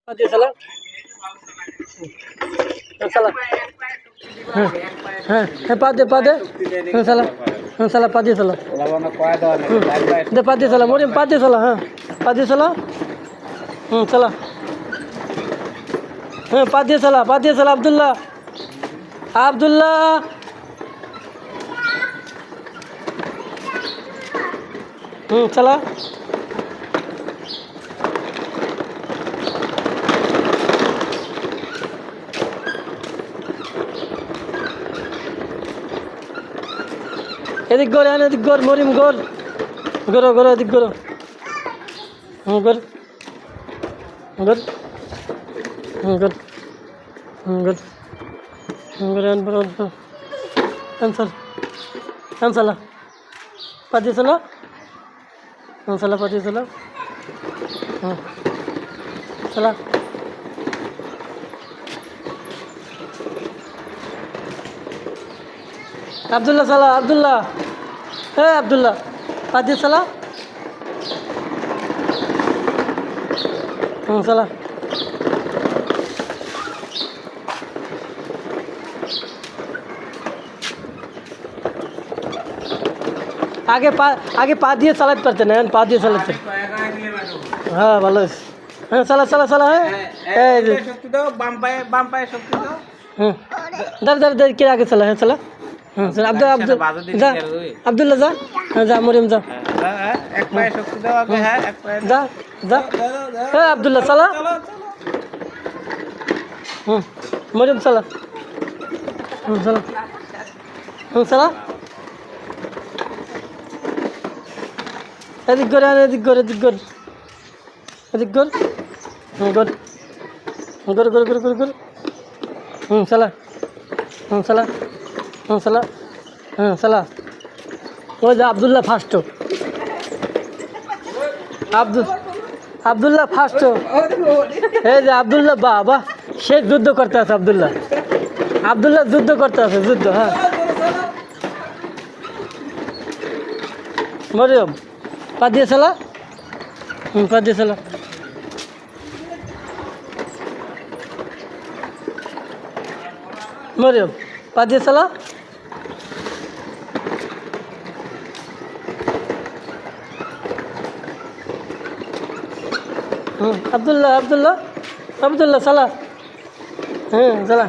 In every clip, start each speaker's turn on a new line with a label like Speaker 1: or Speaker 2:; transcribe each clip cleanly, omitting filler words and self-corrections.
Speaker 1: দিয়ে চালা চালা হ্যাঁ হ্যাঁ হ্যাঁ পা দে হ্যাঁ চালা পা দিয়ে চালা দে পা দিয়ে চালা মরিম পা দিয়ে চালা হ্যাঁ পা দিয়ে চালা চালা হ্যাঁ পা দিয়ে চালা আব্দুল্লাহ চালা এদিক গর মরিম গর এদিক গর গর গর গর গর আনসালা পাতি চালা পাতি চালা চালা আব্দুল্লাহ চালা হ্যাঁ আব্দুল্লাহ পাতি চালা চালা আগে পা দিয়ে চালাতে পারতেন এখন পা দিয়ে চালাতে হ্যাঁ ভালো আছে হ্যাঁ চালা হ্যাঁ দাঁড় কে আগে চালা হ্যাঁ চালা হ্যাঁ আব্দুল্লাহ যা হ্যাঁ যা মরিয়ম যা যা হ্যাঁ আব্দুল্লাহ চালা মরিয়ম চালা চালা এদিক গর চালা চালা ওই যে আব্দুল্লাহ ফার্স্ট আব্দুল্লাহ ফার্স্ট এই যে আব্দুল্লাহ বাহ সে যুদ্ধ করতে আছে আব্দুল্লাহ যুদ্ধ করতে আছে হ্যাঁ মরিয়ম পা দিয়ে চালা মরিয়ম পা দিয়ে চালা আব্দুল্লাহ চালা হ্যাঁ চালা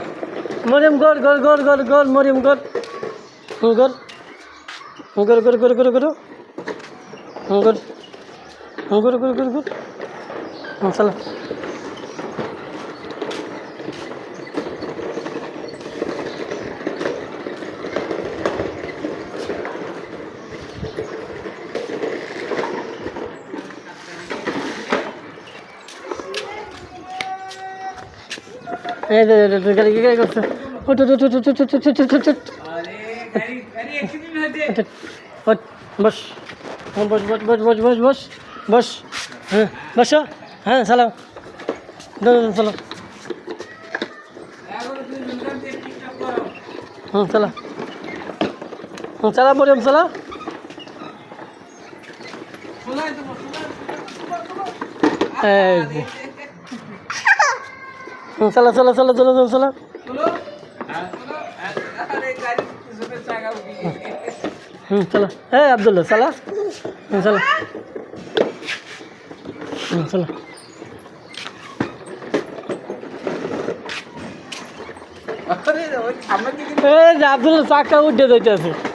Speaker 1: মরিয়ম গর মরিয়ম গর চালা গাড়ি করছে বস হ্যাঁ বসো হ্যাঁ চালা চালা চালা মরিয়ম চালা চালা চালা হ্যাঁ আব্দুল্লাহ চালা চালা আব্দুল্লাহ চাকা উঠে যাইতে আছে